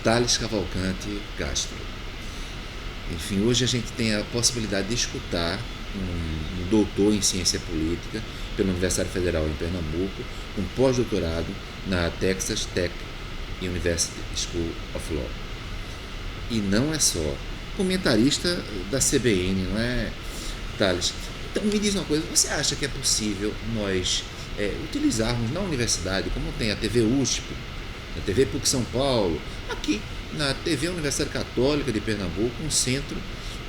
Tales Cavalcante Castro. Enfim, hoje a gente tem a possibilidade de escutar um doutor em ciência política pela Universidade Federal em Pernambuco, um pós-doutorado na Texas Tech University School of Law. E não é só comentarista da CBN, não é, Thales? Então me diz uma coisa, você acha que é possível nós utilizarmos na universidade, como tem a TV USP, a TV PUC São Paulo, aqui na TV Universidade Católica de Pernambuco, um centro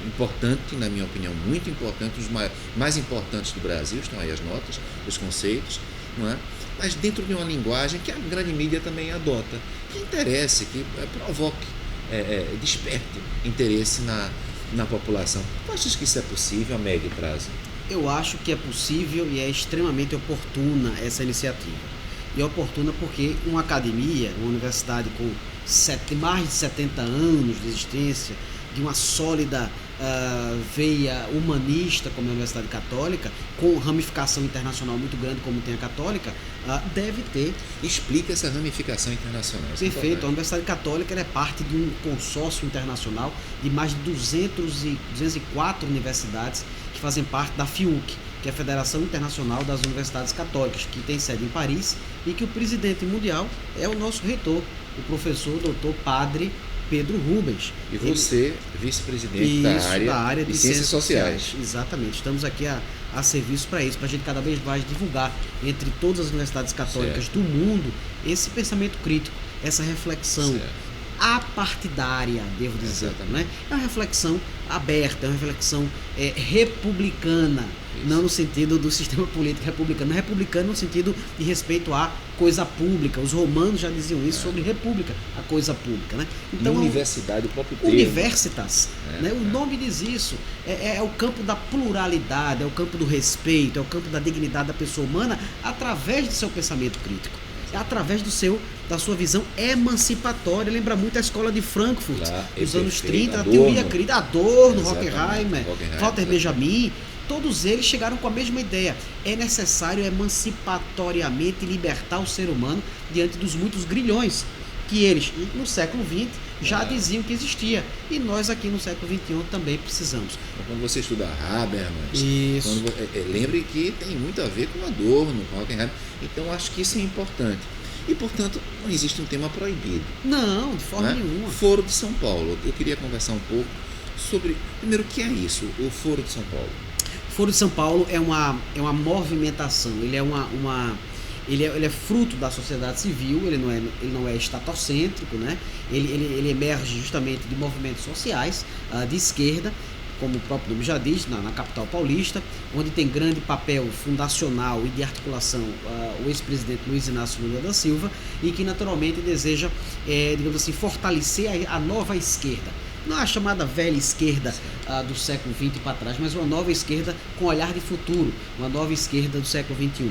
importante, na minha opinião, muito importante, os mais importantes do Brasil, estão aí as notas, os conceitos, não é? Mas dentro de uma linguagem que a grande mídia também adota, que interesse, que provoque, desperte interesse na população. Tu achas que isso é possível a médio prazo? Eu acho que é possível e é extremamente oportuna essa iniciativa. E é oportuna porque uma academia, uma universidade com mais de 70 anos de existência, de uma sólida veia humanista como a Universidade Católica, com ramificação internacional muito grande como tem a Católica, deve ter... Explica essa ramificação internacional. Perfeito. A Universidade Católica ela é parte de um consórcio internacional de mais de 204 universidades que fazem parte da FIUC, que é a Federação Internacional das Universidades Católicas, que tem sede em Paris e que o presidente mundial é o nosso reitor, o professor doutor Padre Pedro Rubens. E você, vice-presidente da área de Ciências Sociais. Exatamente. Estamos aqui a serviço para isso, para a gente cada vez mais divulgar entre todas as universidades católicas do mundo esse pensamento crítico, essa reflexão apartidária, devo dizer. Né? É uma reflexão aberta, é uma reflexão republicana. Isso. Não no sentido do sistema político republicano, republicano no sentido de respeito à coisa pública. Os romanos já diziam isso sobre república, a coisa pública. Né? Então, universidade, o próprio termo. Universitas, né? O nome diz isso. É o campo da pluralidade, é o campo do respeito, é o campo da dignidade da pessoa humana através do seu pensamento crítico. É através da sua visão emancipatória. Lembra muito a escola de Frankfurt, dos anos 30, a teoria crítica, Adorno, Horkheimer, Walter Benjamin. Todos eles chegaram com a mesma ideia. É necessário emancipatoriamente libertar o ser humano diante dos muitos grilhões que eles, no século XX, já diziam que existia. E nós aqui no século XXI também precisamos. Quando você estuda Habermas, lembre que tem muito a ver com Adorno, com Horkheimer. Então acho que isso é importante. E, portanto, não existe um tema proibido. Não, de forma nenhuma. Foro de São Paulo. Eu queria conversar um pouco sobre, primeiro, o que é isso, o Foro de São Paulo? O Foro de São Paulo é uma movimentação, ele é fruto da sociedade civil, ele não é estatocêntrico, né? Ele emerge justamente de movimentos sociais de esquerda, como o próprio nome já diz, na capital paulista, onde tem grande papel fundacional e de articulação o ex-presidente Luiz Inácio Lula da Silva, e que naturalmente deseja, digamos assim, fortalecer a nova esquerda. Não a chamada velha esquerda do século XX para trás, mas uma nova esquerda com olhar de futuro, uma nova esquerda do século XXI.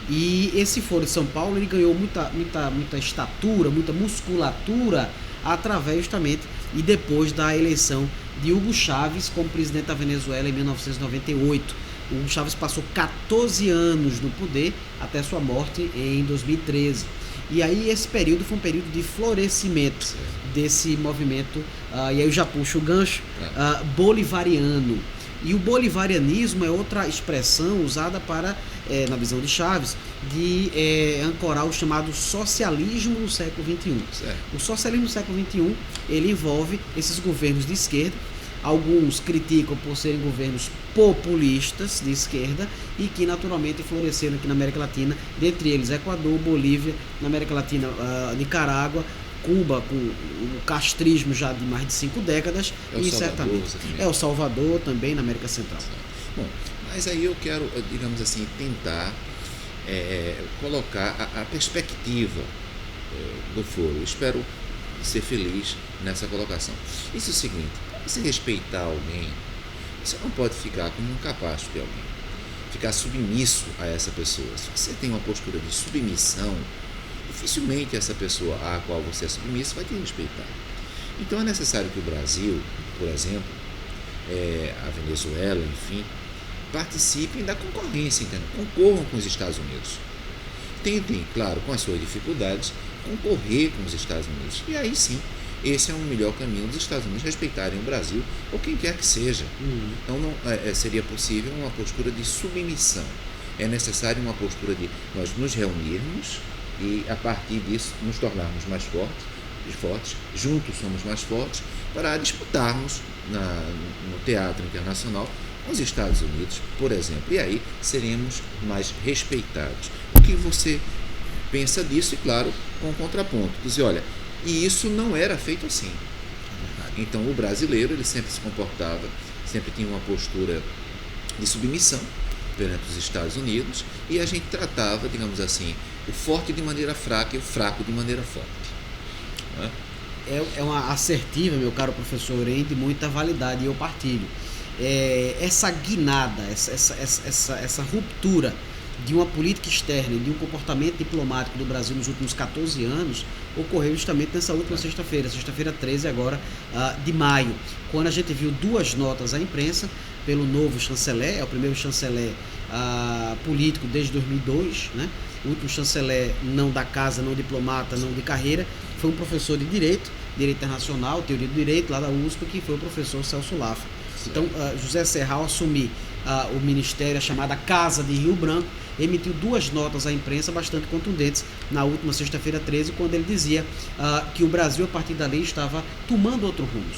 E esse Foro de São Paulo ele ganhou muita estatura, muita musculatura através justamente e depois da eleição de Hugo Chávez como presidente da Venezuela em 1998. O Hugo Chávez passou 14 anos no poder até sua morte em 2013. E aí esse período foi um período de florescimento desse movimento, e aí eu já puxo o gancho, bolivariano. E o bolivarianismo é outra expressão usada para, na visão de Chávez, de ancorar o chamado socialismo no século XXI. O socialismo no século XXI, ele envolve esses governos de esquerda. Alguns criticam por serem governos populistas de esquerda e que naturalmente floresceram aqui na América Latina, dentre eles Equador, Bolívia, na América Latina, Nicarágua, Cuba, com o castrismo já de mais de 5 décadas, e certamente El Salvador também na América Central. Bom, mas aí eu quero, digamos assim, tentar colocar a perspectiva do foro. Eu espero ser feliz nessa colocação. Isso é o seguinte: se respeitar alguém, você não pode ficar como um capacho de alguém, ficar submisso a essa pessoa. Se você tem uma postura de submissão, dificilmente essa pessoa a qual você é submisso vai te respeitar. Então é necessário que o Brasil, por exemplo, a Venezuela, enfim, participem da concorrência interna, concorram com os Estados Unidos. Tentem, claro, com as suas dificuldades, concorrer com os Estados Unidos. E aí sim, esse é um melhor caminho dos Estados Unidos respeitarem o Brasil ou quem quer que seja. Então não seria possível uma postura de submissão. É necessário uma postura de nós nos reunirmos e, a partir disso, nos tornarmos mais fortes, juntos somos mais fortes, para disputarmos no teatro internacional com os Estados Unidos, por exemplo. E aí seremos mais respeitados. O que você pensa disso? E, claro, com um contraponto. Dizer, olha, e isso não era feito assim. Então, o brasileiro, ele sempre se comportava, sempre tinha uma postura de submissão perante os Estados Unidos, e a gente tratava, digamos assim, o forte de maneira fraca e o fraco de maneira forte. Não é? É uma assertiva, meu caro professor Orem, de muita validade, e eu partilho. Essa guinada, essa ruptura de uma política externa e de um comportamento diplomático do Brasil nos últimos 14 anos ocorreu justamente nessa última sexta-feira 13 agora de maio, quando a gente viu duas notas à imprensa pelo novo chanceler, é o primeiro chanceler político desde 2002, né? O último chanceler não da casa, não diplomata, não de carreira, foi um professor de Direito Internacional, Teoria do Direito, lá da USP, que foi o professor Celso Laffa. Então, José Serral assumiu o ministério, a chamada Casa de Rio Branco, emitiu duas notas à imprensa bastante contundentes na última sexta-feira 13, quando ele dizia que o Brasil, a partir dali, estava tomando outros rumos.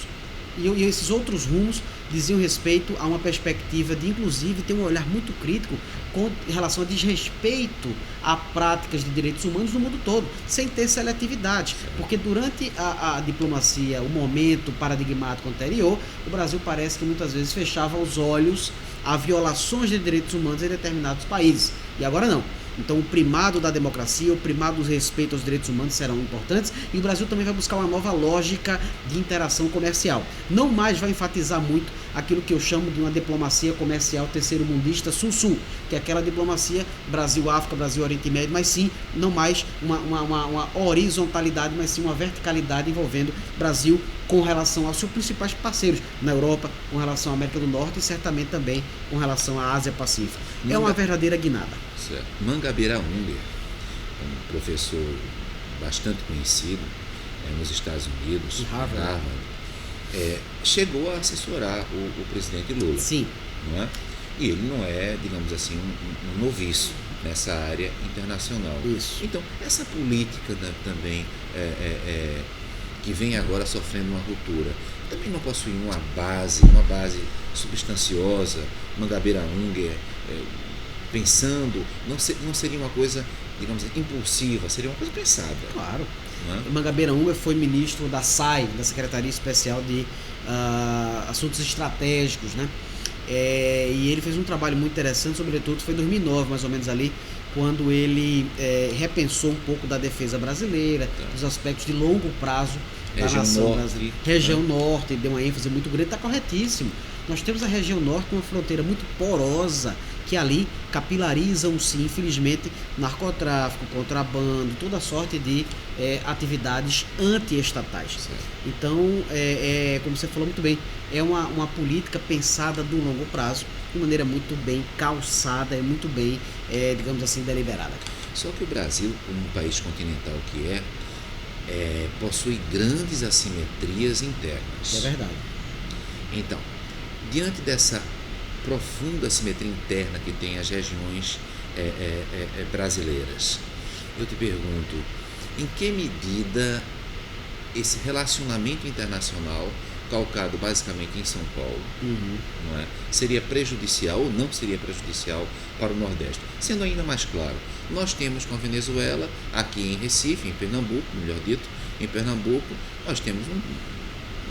E esses outros rumos diziam respeito a uma perspectiva de, inclusive, ter um olhar muito crítico em relação a desrespeito a práticas de direitos humanos no mundo todo, sem ter seletividade. Porque durante a diplomacia, o momento paradigmático anterior, o Brasil parece que muitas vezes fechava os olhos a violações de direitos humanos em determinados países. E agora não. Então, o primado da democracia, o primado do respeito aos direitos humanos serão importantes, e o Brasil também vai buscar uma nova lógica de interação comercial. Não mais vai enfatizar muito aquilo que eu chamo de uma diplomacia comercial terceiro-mundista sul-sul, que é aquela diplomacia Brasil-África, Brasil-Oriente Médio, mas sim, não mais uma horizontalidade, mas sim uma verticalidade envolvendo Brasil com relação aos seus principais parceiros na Europa, com relação à América do Norte e certamente também com relação à Ásia-Pacífico. É uma verdadeira guinada. Certo. Mangabeira Unger, um professor bastante conhecido nos Estados Unidos, Harvard, chegou a assessorar o presidente Lula. Sim. Não é? E ele não é, digamos assim, um noviço nessa área internacional. Isso. Então, essa política também que vem agora sofrendo uma ruptura, também não possui uma base substanciosa. Mangabeira Unger, pensando, não seria uma coisa, digamos, impulsiva, seria uma coisa pensada. Claro. Mangabeira Unger foi ministro da SAI, da Secretaria Especial de Assuntos Estratégicos, né? E ele fez um trabalho muito interessante, sobretudo foi em 2009, mais ou menos ali, quando ele repensou um pouco da defesa brasileira, os aspectos de longo prazo da nação brasileira. Região Norte, deu uma ênfase muito grande, está corretíssimo. Nós temos a região Norte, uma fronteira muito porosa, que ali capilarizam-se, infelizmente, narcotráfico, contrabando, toda sorte de atividades antiestatais. Certo. Então, como você falou muito bem, é uma política pensada do longo prazo, de maneira muito bem calçada, muito bem, digamos assim, deliberada. Só que o Brasil, como um país continental que possui grandes assimetrias internas. É verdade. Então, diante dessa profunda assimetria interna que tem as regiões brasileiras, eu te pergunto, em que medida esse relacionamento internacional, calcado basicamente em São Paulo, não é, seria prejudicial ou não seria prejudicial para o Nordeste? Sendo ainda mais claro, nós temos com a Venezuela, aqui em Recife, em Pernambuco, melhor dito, em Pernambuco, nós temos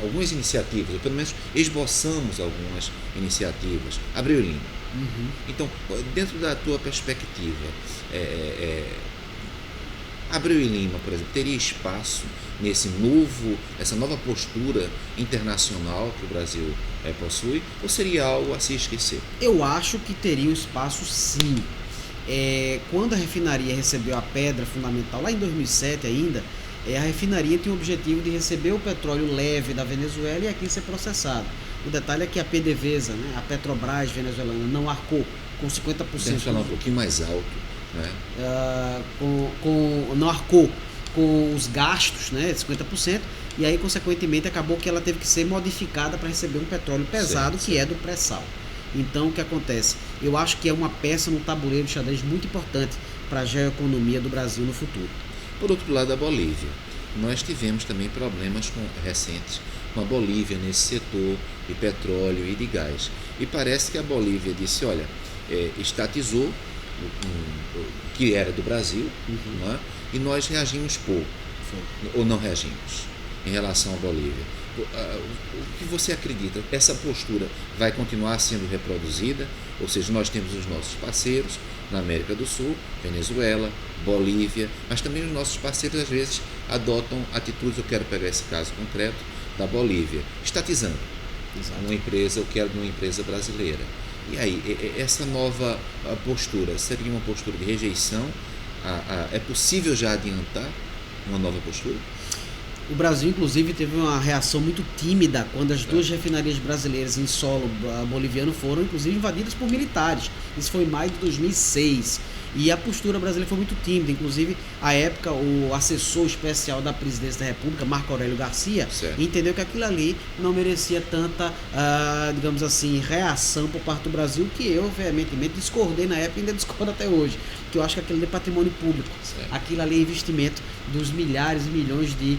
algumas iniciativas, ou pelo menos esboçamos algumas iniciativas. Abreu Lima. Então, dentro da tua perspectiva, Abreu e Lima, por exemplo, teria espaço essa nova postura internacional que o Brasil possui, ou seria algo a se esquecer? Eu acho que teria um espaço, sim. Quando a refinaria recebeu a pedra fundamental, lá em 2007 ainda, a refinaria tinha o objetivo de receber o petróleo leve da Venezuela e aqui ser processado. O detalhe é que a PDVSA, né, a Petrobras venezuelana, não arcou com 50%. Vamos falar um pouquinho mais alto. Né? Não arcou com os gastos, né, 50%, e aí, consequentemente, acabou que ela teve que ser modificada para receber um petróleo pesado, que é do pré-sal. Então, o que acontece? Eu acho que é uma peça no tabuleiro de xadrez muito importante para a geoeconomia do Brasil no futuro. Por outro lado, a Bolívia. Nós tivemos também problemas recentes com a Bolívia nesse setor de petróleo e de gás. E parece que a Bolívia disse, olha, estatizou o que era do Brasil, não é? E nós reagimos pouco, ou não reagimos, em relação à Bolívia. O que você acredita? Essa postura vai continuar sendo reproduzida? Ou seja, nós temos os nossos parceiros na América do Sul, Venezuela, Bolívia, mas também os nossos parceiros às vezes adotam atitudes. Eu quero pegar esse caso concreto da Bolívia, estatizando uma empresa, eu quero de uma empresa brasileira. E aí, essa nova postura seria uma postura de rejeição? É possível já adiantar uma nova postura? O Brasil, inclusive, teve uma reação muito tímida quando as duas refinarias brasileiras em solo boliviano foram, inclusive, invadidas por militares. Isso foi em maio de 2006. E a postura brasileira foi muito tímida. Inclusive, à época, o assessor especial da presidência da República, Marco Aurélio Garcia, entendeu que aquilo ali não merecia tanta, digamos assim, reação por parte do Brasil, que eu, veementemente, discordei na época e ainda discordo até hoje. Que eu acho que aquilo ali é patrimônio público. Aquilo ali é investimento dos milhares e milhões de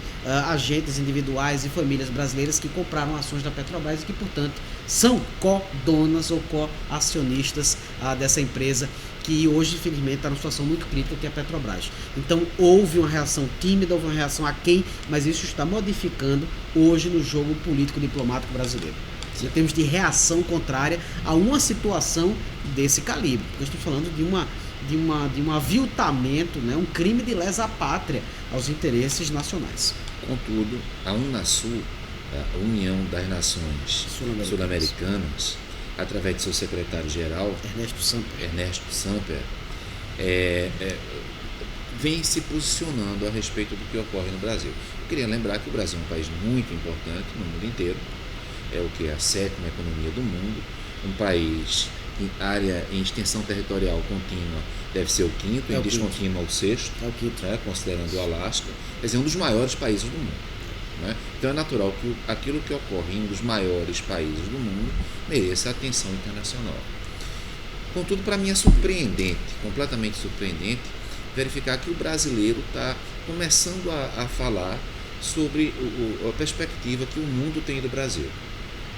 agentes individuais e famílias brasileiras que compraram ações da Petrobras e que, portanto, são co-donas ou co-acionistas dessa empresa, que hoje, infelizmente, está numa situação muito crítica, que é a Petrobras. Então, houve uma reação tímida, houve uma reação aquém, mas isso está modificando hoje no jogo político-diplomático brasileiro. Em termos de reação contrária a uma situação desse calibre. Porque eu estou falando de um aviltamento, né, um crime de lesa pátria aos interesses nacionais. Contudo, a Unasul, a União das Nações Sul-Americanas, através de seu secretário-geral, Ernesto Samper, vem se posicionando a respeito do que ocorre no Brasil. Eu queria lembrar que o Brasil é um país muito importante no mundo inteiro, é o que é a 7ª economia do mundo, um país em extensão territorial contínua deve ser o 5º, em descontínua o 6º, considerando o Alasca, quer dizer, um dos maiores países do mundo. Né? Então é natural que aquilo que ocorre em um dos maiores países do mundo mereça atenção internacional. Contudo, para mim é surpreendente, completamente surpreendente, verificar que o brasileiro está começando a falar sobre a perspectiva que o mundo tem do Brasil.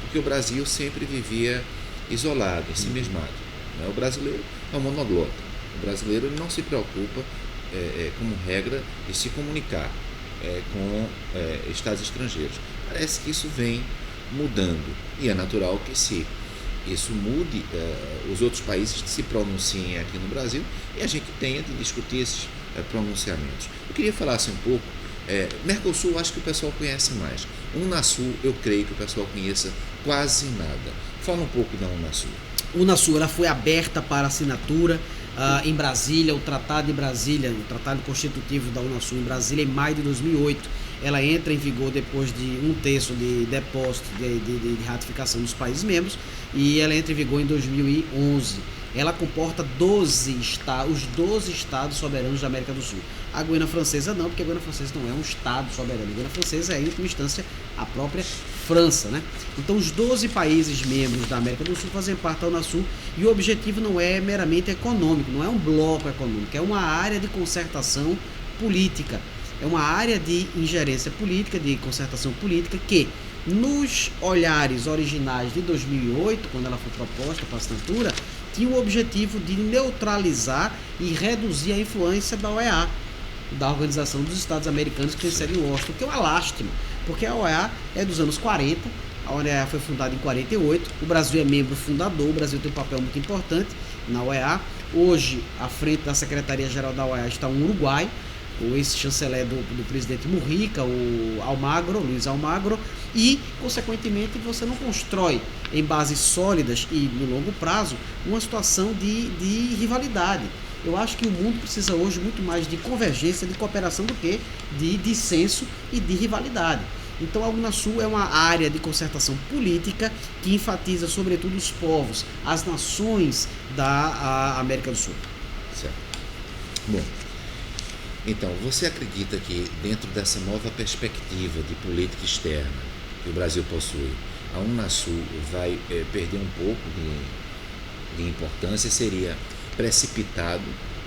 Porque o Brasil sempre vivia isolado, ensimesmado. Né? O brasileiro é um monoglota. O brasileiro ele não se preocupa, como regra, de se comunicar com estados estrangeiros. Parece que isso vem mudando e é natural que se isso mude, os outros países se pronunciem aqui no Brasil e a gente tenha de discutir esses pronunciamentos. Eu queria falar assim um pouco, Mercosul acho que o pessoal conhece mais, Unasul eu creio que o pessoal conheça quase nada. Fala um pouco da Unasul. Unasul, ela foi aberta para assinatura em Brasília, o Tratado de Brasília, o Tratado Constitutivo da Unasul em Brasília, em maio de 2008. Ela entra em vigor depois de 1/3 de depósito de ratificação dos países membros e ela entra em vigor em 2011. Ela comporta os 12 estados soberanos da América do Sul. A Guiana Francesa não, porque a Guiana Francesa não é um estado soberano. A Guiana Francesa é, em última instância, a própria França, né? Então, os 12 países membros da América do Sul fazem parte da Unasul e o objetivo não é meramente econômico, não é um bloco econômico, é uma área de concertação política. É uma área de ingerência política, de concertação política, que nos olhares originais de 2008, quando ela foi proposta para assinatura, tinha o objetivo de neutralizar e reduzir a influência da OEA, da Organização dos Estados Americanos, que tem sede em Washington, que é uma lástima, porque a OEA é dos anos 40, a OEA foi fundada em 48, o Brasil é membro fundador, o Brasil tem um papel muito importante na OEA. Hoje, à frente da Secretaria-Geral da OEA está um Uruguai, o ex-chanceler do presidente Mujica, o Luiz Almagro, e, consequentemente, você não constrói em bases sólidas e no longo prazo uma situação de rivalidade. Eu acho que o mundo precisa hoje muito mais de convergência, de cooperação do que de dissenso e de rivalidade. Então a Unasul é uma área de concertação política que enfatiza sobretudo os povos, as nações da América do Sul. Certo. Bom, Então, você acredita que dentro dessa nova perspectiva de política externa que o Brasil possui, a Unasul vai perder um pouco de importância? Seria precipitado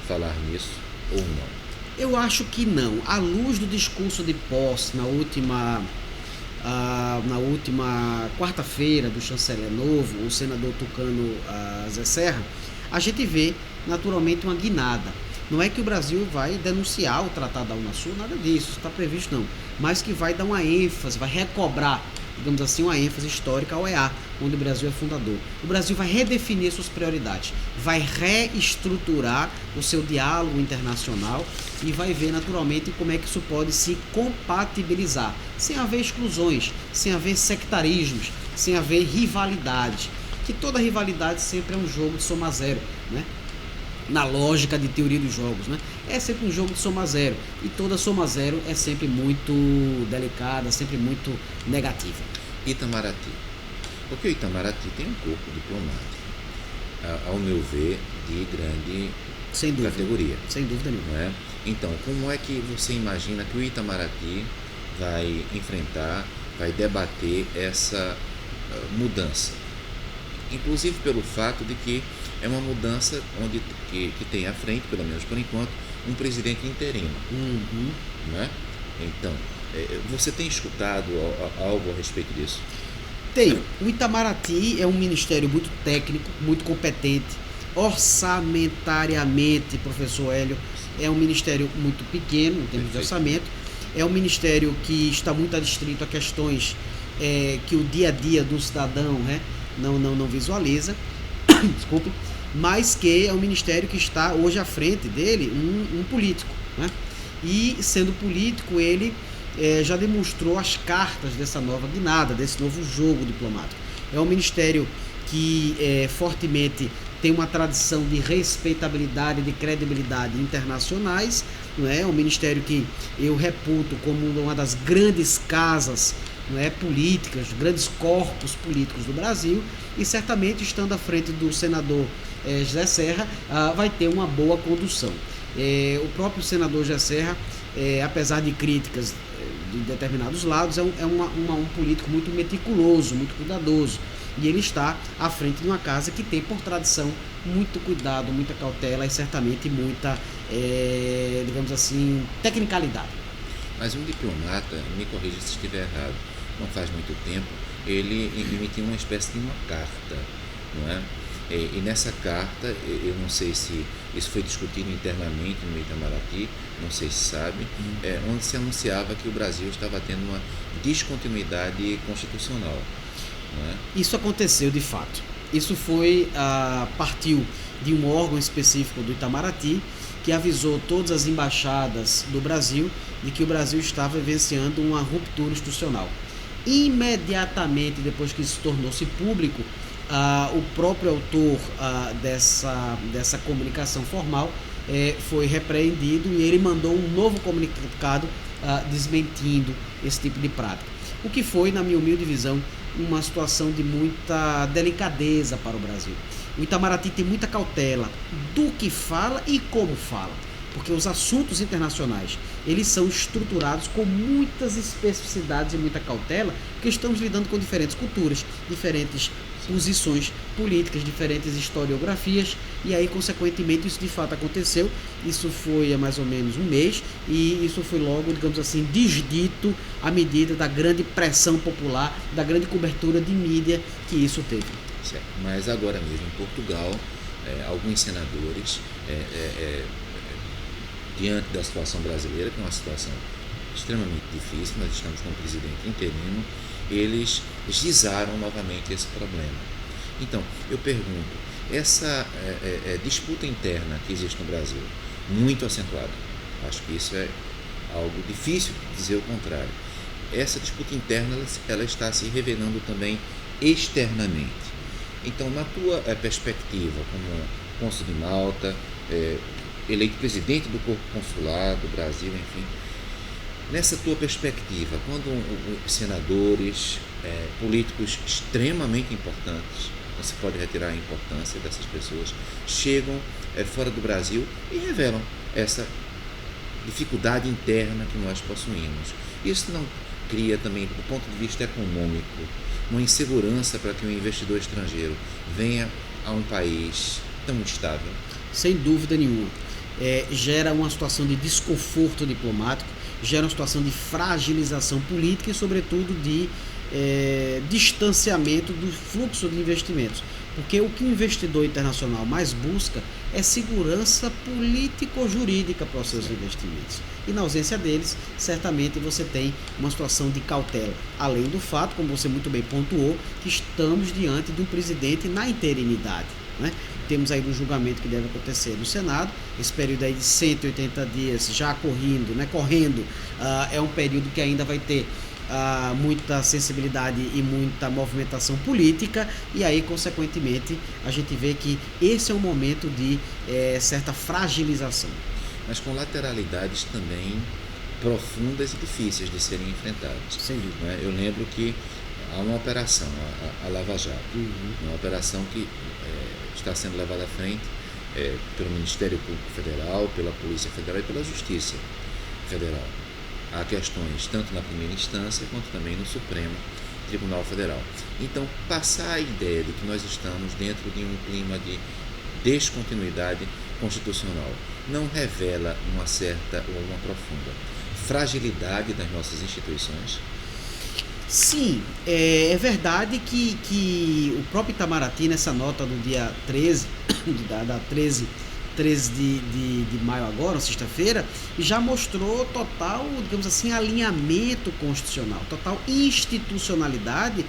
falar nisso ou não? Eu acho que não. À luz do discurso de posse na última quarta-feira do chanceler novo, o senador tucano Zé Serra, a gente vê naturalmente uma guinada. Não é que o Brasil vai denunciar o Tratado da Unasul, nada disso, está previsto não, mas que vai dar uma ênfase, vai recobrar, digamos assim, uma ênfase histórica ao EA, onde o Brasil é fundador. O Brasil vai redefinir suas prioridades, vai reestruturar o seu diálogo internacional e vai ver naturalmente como é que isso pode se compatibilizar, sem haver exclusões, sem haver sectarismos, sem haver rivalidades, que toda rivalidade sempre é um jogo de soma zero, né? Na lógica de teoria dos jogos, né? É sempre um jogo de soma zero, e toda soma zero é sempre muito delicada, sempre muito negativa. Itamaraty. Porque o Itamaraty tem um corpo diplomático, ao meu ver, de grande Sem dúvida, categoria. sem dúvida nenhuma. Não é? Então, como é que você imagina que o Itamaraty vai enfrentar, vai debater essa mudança? Inclusive pelo fato de que é uma mudança onde que tem à frente, pelo menos por enquanto, um presidente interino. Uhum. Né? Então, você tem escutado algo a respeito disso? Tenho. O Itamaraty é um ministério muito técnico, muito competente, orçamentariamente, professor Hélio, é um ministério muito pequeno em termos de orçamento, é um ministério que está muito adstrito a questões que o dia a dia do cidadão, né, não visualiza, desculpe, mas que é um ministério que está hoje à frente dele um político, né? E sendo político ele já demonstrou as cartas dessa nova guinada, desse novo jogo diplomático. É um ministério que fortemente tem uma tradição de respeitabilidade, de credibilidade internacionais, não é? Um ministério que eu reputo como uma das grandes casas, não é, políticas, grandes corpos políticos do Brasil, e certamente estando à frente do senador José Serra vai ter uma boa condução. O próprio senador José Serra, apesar de críticas de determinados lados, é um político muito meticuloso, muito cuidadoso, e ele está à frente de uma casa que tem por tradição muito cuidado, muita cautela e certamente muita, digamos assim, tecnicalidade. Mas um diplomata, me corrija se estiver errado, não faz muito tempo, ele emitiu uma espécie de uma carta, não é? E nessa carta, eu não sei se isso foi discutido internamente no Itamaraty, não sei se sabe, onde se anunciava que o Brasil estava tendo uma descontinuidade constitucional. Não é? Isso aconteceu de fato. Isso partiu de um órgão específico do Itamaraty que avisou todas as embaixadas do Brasil de que o Brasil estava vivenciando uma ruptura institucional. Imediatamente depois que isso tornou-se público, o próprio autor dessa comunicação formal foi repreendido e ele mandou um novo comunicado desmentindo esse tipo de prática. O que foi, na minha humilde visão, uma situação de muita delicadeza para o Brasil. O Itamaraty tem muita cautela do que fala e como fala, porque os assuntos internacionais, eles são estruturados com muitas especificidades e muita cautela, porque estamos lidando com diferentes culturas, diferentes posições políticas, diferentes historiografias, e aí, consequentemente, isso de fato aconteceu. Isso foi há mais ou menos um mês, e isso foi logo, digamos assim, desdito à medida da grande pressão popular, da grande cobertura de mídia que isso teve. Certo. Mas agora mesmo, em Portugal, alguns senadores, diante da situação brasileira, que é uma situação extremamente difícil, nós estamos com um presidente interino, eles gizaram novamente esse problema. Então, eu pergunto, essa disputa interna que existe no Brasil, muito acentuada, acho que isso é algo difícil de dizer o contrário, essa disputa interna ela está se revelando também externamente. Então, na tua perspectiva, como cônsul de Malta, eleito presidente do Corpo Consular do Brasil, enfim, nessa tua perspectiva, quando senadores, políticos extremamente importantes, não se pode retirar a importância dessas pessoas, chegam fora do Brasil e revelam essa dificuldade interna que nós possuímos. Isso não cria também, do ponto de vista econômico, uma insegurança para que um investidor estrangeiro venha a um país tão instável? Sem dúvida nenhuma. Gera uma situação de desconforto diplomático, gera uma situação de fragilização política e, sobretudo, de distanciamento do fluxo de investimentos. Porque o que o investidor internacional mais busca é segurança político-jurídica para os seus investimentos. E na ausência deles, certamente você tem uma situação de cautela. Além do fato, como você muito bem pontuou, que estamos diante de um presidente na interinidade, né? Temos aí um julgamento que deve acontecer no Senado, esse período aí de 180 dias já correndo, é um período que ainda vai ter muita sensibilidade e muita movimentação política, e aí, consequentemente, a gente vê que esse é um momento de certa fragilização. Mas com lateralidades também profundas e difíceis de serem enfrentadas. Sem dúvida. Né? Eu lembro que há uma operação, a Lava Jato, uma operação que está sendo levada à frente pelo Ministério Público Federal, pela Polícia Federal e pela Justiça Federal. Há questões tanto na primeira instância quanto também no Supremo Tribunal Federal. Então, passar a ideia de que nós estamos dentro de um clima de descontinuidade constitucional não revela uma certa ou uma profunda fragilidade das nossas instituições? Sim, é verdade que o próprio Itamaraty, nessa nota do dia 13, da 13 de maio agora, sexta-feira, já mostrou total, digamos assim, alinhamento constitucional, total institucionalidade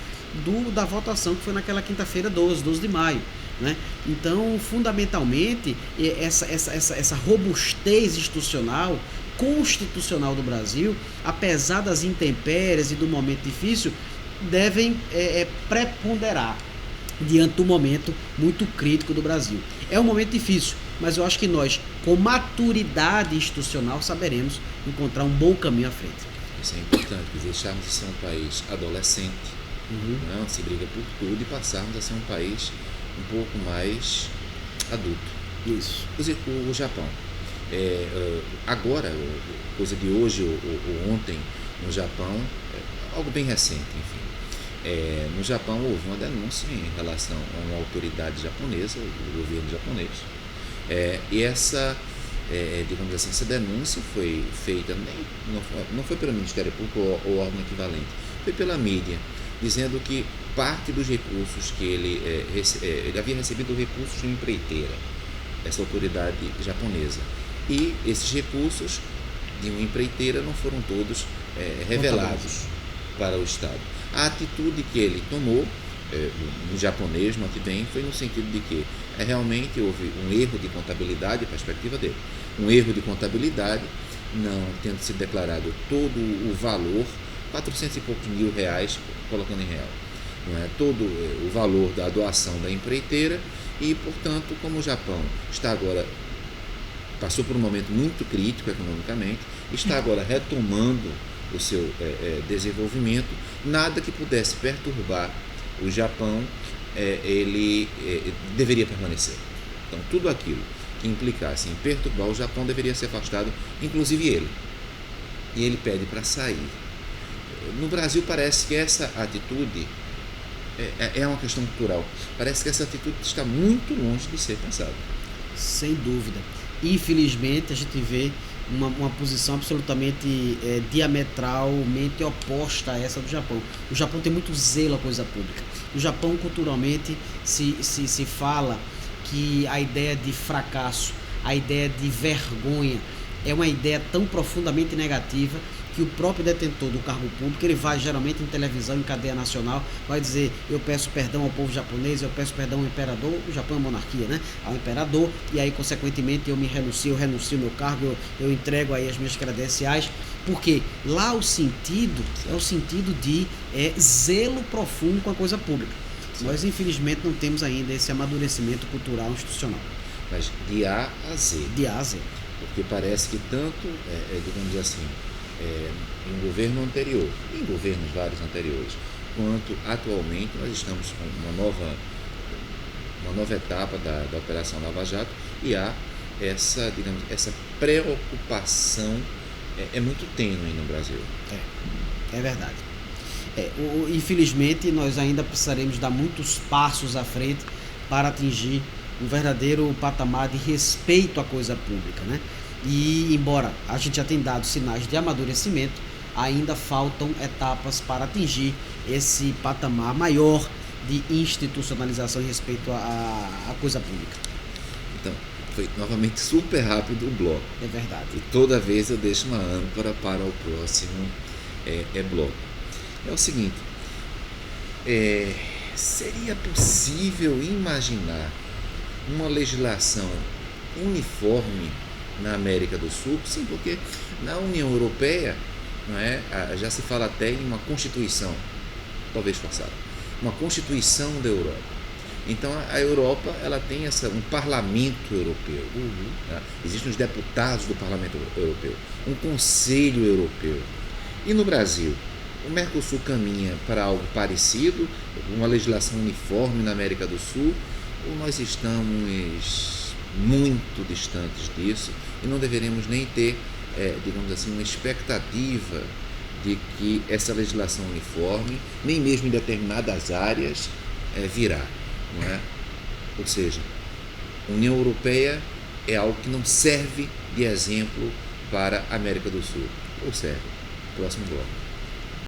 da votação que foi naquela quinta-feira, 12 de maio. Né? Então, fundamentalmente, essa robustez institucional, constitucional do Brasil, apesar das intempéries e do momento difícil, devem preponderar diante do momento muito crítico do Brasil. É um momento difícil, mas eu acho que nós, com maturidade institucional, saberemos encontrar um bom caminho à frente. Isso é importante, deixarmos de ser um país adolescente, né, onde se briga por tudo, e passarmos a ser um país um pouco mais adulto. Isso. O Japão. Agora, coisa de hoje ou ontem, no Japão, algo bem recente, enfim. No Japão houve uma denúncia em relação a uma autoridade japonesa, o governo japonês, e essa, digamos assim, essa denúncia foi feita, não foi pelo Ministério Público ou órgão equivalente, foi pela mídia, dizendo que parte dos recursos que ele havia recebido recursos de uma empreiteira, essa autoridade japonesa, e esses recursos de uma empreiteira não foram todos revelados para o Estado. A atitude que ele tomou, no japonês, note bem, foi no sentido de que realmente houve um erro de contabilidade, a perspectiva dele, um erro de contabilidade, não tendo sido declarado todo o valor, 400 e poucos mil reais, colocando em real, não é? Todo o valor da doação da empreiteira, e, portanto, como o Japão está agora, passou por um momento muito crítico economicamente, está agora retomando o seu desenvolvimento, nada que pudesse perturbar o Japão, ele deveria permanecer. Então, tudo aquilo que implicasse em perturbar o Japão deveria ser afastado, inclusive ele. E ele pede para sair. No Brasil parece que essa atitude é uma questão cultural. Parece que essa atitude está muito longe de ser pensada. Sem dúvida. Infelizmente, a gente vê uma posição absolutamente diametralmente oposta a essa do Japão. O Japão tem muito zelo à coisa pública. No Japão, culturalmente, se fala que a ideia de fracasso, a ideia de vergonha, é uma ideia tão profundamente negativa que o próprio detentor do cargo público, ele vai geralmente em televisão, em cadeia nacional, vai dizer: eu peço perdão ao povo japonês, eu peço perdão ao imperador. O Japão é monarquia, né? Ao imperador, e aí, consequentemente, eu renuncio ao meu cargo, eu entrego aí as minhas credenciais, porque lá o sentido é o sentido de zelo profundo com a coisa pública. Sim. Nós, infelizmente, não temos ainda esse amadurecimento cultural institucional. Mas de A a Z. De A a Z. Porque parece que tanto, digamos assim, em governo anterior, em governos vários anteriores, quanto atualmente nós estamos com uma nova etapa da Operação Lava Jato, e há digamos, essa preocupação é muito tênue no Brasil. É verdade. Infelizmente, nós ainda precisaremos dar muitos passos à frente para atingir um verdadeiro patamar de respeito à coisa pública, né? E, embora a gente já tenha dado sinais de amadurecimento, ainda faltam etapas para atingir esse patamar maior de institucionalização em respeito à coisa pública. Então, foi novamente super rápido o bloco. É verdade. E toda vez eu deixo uma âncora para o próximo bloco. É o seguinte, seria possível imaginar uma legislação uniforme na América do Sul? Sim, porque na União Europeia, não é, já se fala até em uma constituição, talvez forçada, uma constituição da Europa. Então a Europa, ela tem um parlamento europeu, tá? Existem os deputados do parlamento europeu, um conselho europeu. E no Brasil, o Mercosul caminha para algo parecido, uma legislação uniforme na América do Sul, ou nós estamos muito distantes disso e não deveremos nem ter, digamos assim, uma expectativa de que essa legislação uniforme, nem mesmo em determinadas áreas, virá, não é? Ou seja, a União Europeia é algo que não serve de exemplo para a América do Sul. Ou serve? Próximo bloco.